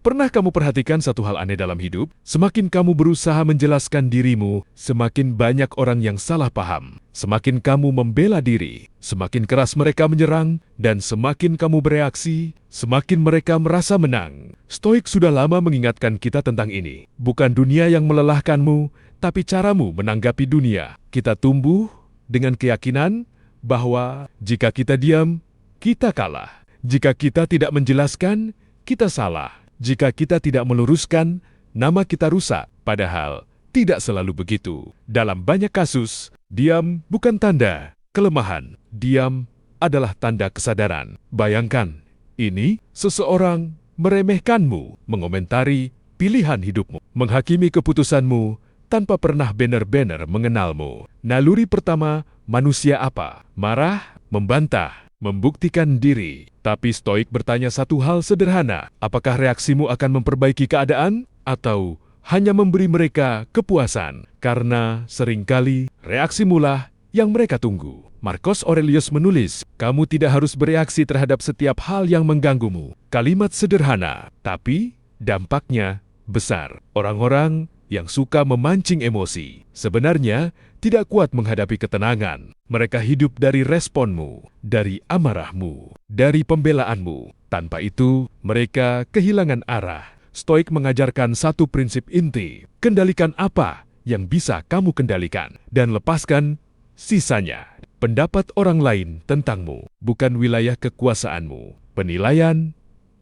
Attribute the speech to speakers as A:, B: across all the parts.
A: Pernah kamu perhatikan satu hal aneh dalam hidup? Semakin kamu berusaha menjelaskan dirimu, semakin banyak orang yang salah paham. Semakin kamu membela diri, semakin keras mereka menyerang, dan semakin kamu bereaksi, semakin mereka merasa menang. Stoik sudah lama mengingatkan kita tentang ini. Bukan dunia yang melelahkanmu, tapi caramu menanggapi dunia. Kita tumbuh dengan keyakinan bahwa jika kita diam, kita kalah. Jika kita tidak menjelaskan, kita salah. Jika kita tidak meluruskan, nama kita rusak. Padahal tidak selalu begitu. Dalam banyak kasus, diam bukan tanda kelemahan. Diam adalah tanda kesadaran. Bayangkan, ini seseorang meremehkanmu, mengomentari pilihan hidupmu, menghakimi keputusanmu tanpa pernah benar-benar mengenalmu. Naluri pertama manusia apa? Marah, membantah, membuktikan diri. Tapi Stoik bertanya satu hal sederhana, apakah reaksimu akan memperbaiki keadaan atau hanya memberi mereka kepuasan? Karena seringkali reaksimulah yang mereka tunggu. Marcus Aurelius menulis, kamu tidak harus bereaksi terhadap setiap hal yang mengganggumu. Kalimat sederhana, tapi dampaknya besar. Orang-orang yang suka memancing emosi sebenarnya tidak kuat menghadapi ketenangan. Mereka hidup dari responmu, dari amarahmu, dari pembelaanmu. Tanpa itu, mereka kehilangan arah. Stoik mengajarkan satu prinsip inti, kendalikan apa yang bisa kamu kendalikan, dan lepaskan sisanya. Pendapat orang lain tentangmu bukan wilayah kekuasaanmu. Penilaian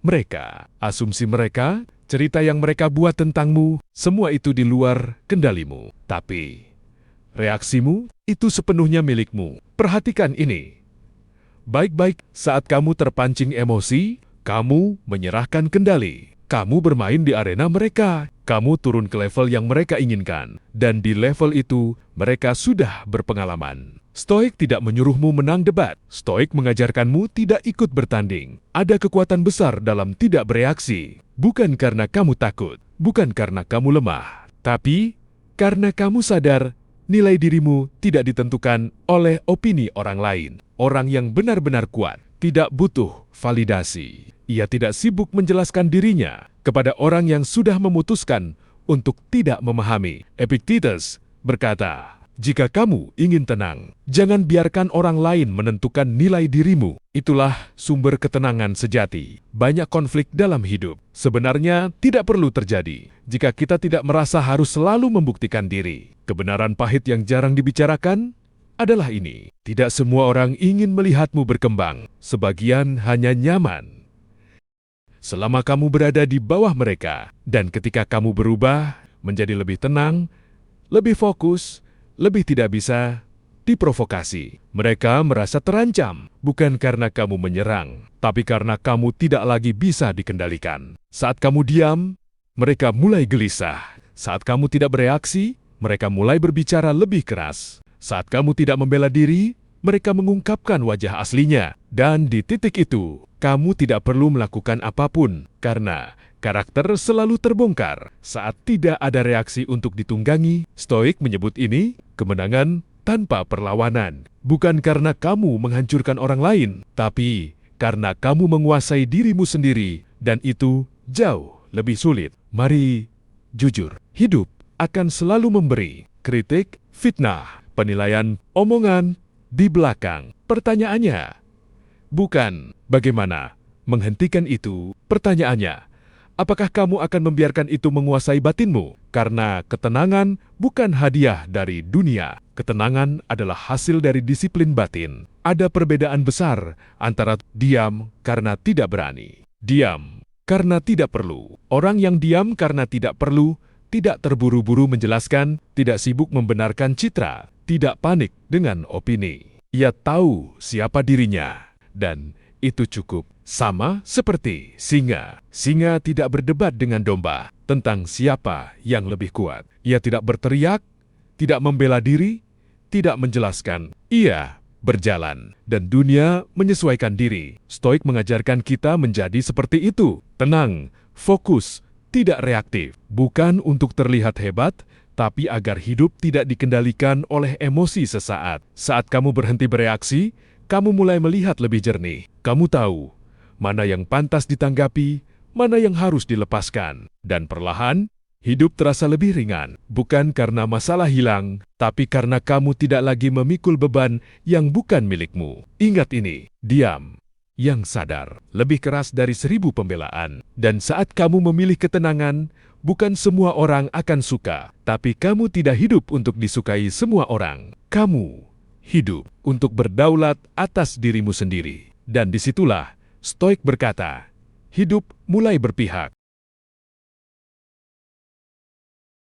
A: mereka, asumsi mereka, cerita yang mereka buat tentangmu, semua itu di luar kendalimu. Tapi reaksimu itu sepenuhnya milikmu. Perhatikan ini. Baik-baik, saat kamu terpancing emosi, kamu menyerahkan kendali. Kamu bermain di arena mereka. Kamu turun ke level yang mereka inginkan. Dan di level itu, mereka sudah berpengalaman. Stoik tidak menyuruhmu menang debat. Stoik mengajarkanmu tidak ikut bertanding. Ada kekuatan besar dalam tidak bereaksi. Bukan karena kamu takut, bukan karena kamu lemah, tapi karena kamu sadar nilai dirimu tidak ditentukan oleh opini orang lain. Orang yang benar-benar kuat tidak butuh validasi. Ia tidak sibuk menjelaskan dirinya kepada orang yang sudah memutuskan untuk tidak memahami. Epictetus berkata, jika kamu ingin tenang, jangan biarkan orang lain menentukan nilai dirimu. Itulah sumber ketenangan sejati. Banyak konflik dalam hidup sebenarnya tidak perlu terjadi jika kita tidak merasa harus selalu membuktikan diri. Kebenaran pahit yang jarang dibicarakan adalah ini. Tidak semua orang ingin melihatmu berkembang. Sebagian hanya nyaman selama kamu berada di bawah mereka. Dan ketika kamu berubah menjadi lebih tenang, lebih fokus, lebih tidak bisa diprovokasi. Mereka merasa terancam, bukan karena kamu menyerang, tapi karena kamu tidak lagi bisa dikendalikan. Saat kamu diam, mereka mulai gelisah. Saat kamu tidak bereaksi, mereka mulai berbicara lebih keras. Saat kamu tidak membela diri, mereka mengungkapkan wajah aslinya. Dan di titik itu, kamu tidak perlu melakukan apapun, karena karakter selalu terbongkar saat tidak ada reaksi untuk ditunggangi. Stoik menyebut ini kemenangan tanpa perlawanan. Bukan karena kamu menghancurkan orang lain, tapi karena kamu menguasai dirimu sendiri, dan itu jauh lebih sulit. Mari jujur, hidup akan selalu memberi kritik, fitnah, penilaian, omongan di belakang. Pertanyaannya bukan bagaimana menghentikan itu. Pertanyaannya, apakah kamu akan membiarkan itu menguasai batinmu? Karena ketenangan bukan hadiah dari dunia. Ketenangan adalah hasil dari disiplin batin. Ada perbedaan besar antara diam karena tidak berani, diam karena tidak perlu. Orang yang diam karena tidak perlu, tidak terburu-buru menjelaskan, tidak sibuk membenarkan citra, tidak panik dengan opini. Ia tahu siapa dirinya, dan itu cukup. Sama seperti singa. Singa tidak berdebat dengan domba tentang siapa yang lebih kuat. Ia tidak berteriak, tidak membela diri, tidak menjelaskan. Ia berjalan, dan dunia menyesuaikan diri. Stoik mengajarkan kita menjadi seperti itu. Tenang, fokus, tidak reaktif. Bukan untuk terlihat hebat, tapi agar hidup tidak dikendalikan oleh emosi sesaat. Saat kamu berhenti bereaksi, kamu mulai melihat lebih jernih. Kamu tahu mana yang pantas ditanggapi, mana yang harus dilepaskan. Dan perlahan, hidup terasa lebih ringan, bukan karena masalah hilang, tapi karena kamu tidak lagi memikul beban yang bukan milikmu. Ingat ini, diam yang sadar lebih keras dari 1000 pembelaan. Dan saat kamu memilih ketenangan, bukan semua orang akan suka, tapi kamu tidak hidup untuk disukai semua orang. Kamu hidup untuk berdaulat atas dirimu sendiri. Dan disitulah Stoik berkata, hidup mulai berpihak.